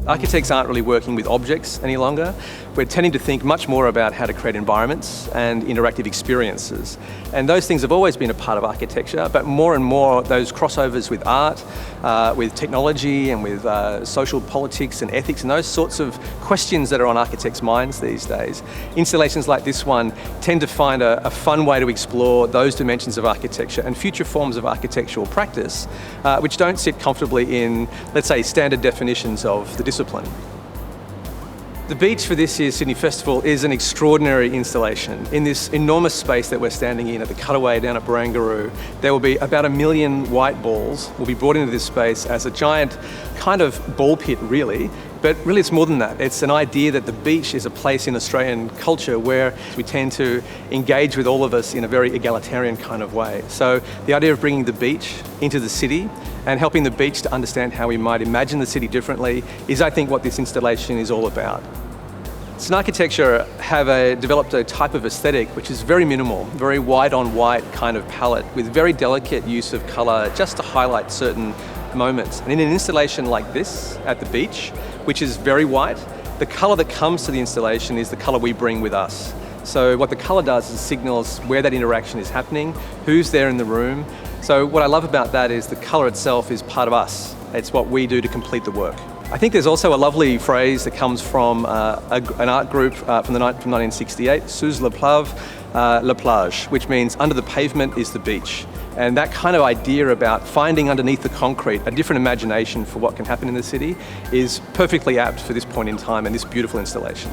Architects aren't really working with objects any longer. We're tending to think much more about how to create environments and interactive experiences. And those things have always been a part of architecture, but more and more those crossovers with art, with technology and with social politics and ethics and those sorts of questions that are on architects' minds these days. Installations like this one tend to find a fun way to explore those dimensions of architecture and future forms of architectural practice, which don't sit comfortably in, let's say, standard definitions of the discipline. The beach for this year's Sydney Festival is an extraordinary installation. In this enormous space that we're standing in at the Cutaway down at Barangaroo, there will be about 1 million white balls will be brought into this space as a giant kind of ball pit, really. But really it's more than that. It's an idea that the beach is a place in Australian culture where we tend to engage with all of us in a very egalitarian kind of way. So the idea of bringing the beach into the city and helping the beach to understand how we might imagine the city differently is, I think, what this installation is all about. Snarkitecture have developed a type of aesthetic which is very minimal, very white on white kind of palette with very delicate use of colour just to highlight certain moments. And in an installation like this at the beach, which is very white, the colour that comes to the installation is the colour we bring with us. So what the colour does is signals where that interaction is happening, who's there in the room. So what I love about that is the colour itself is part of us. It's what we do to complete the work. I think there's also a lovely phrase that comes from an art group from 1968, Sous le plave, la plage, which means under the pavement is the beach. And that kind of idea about finding underneath the concrete a different imagination for what can happen in the city is perfectly apt for this point in time and this beautiful installation.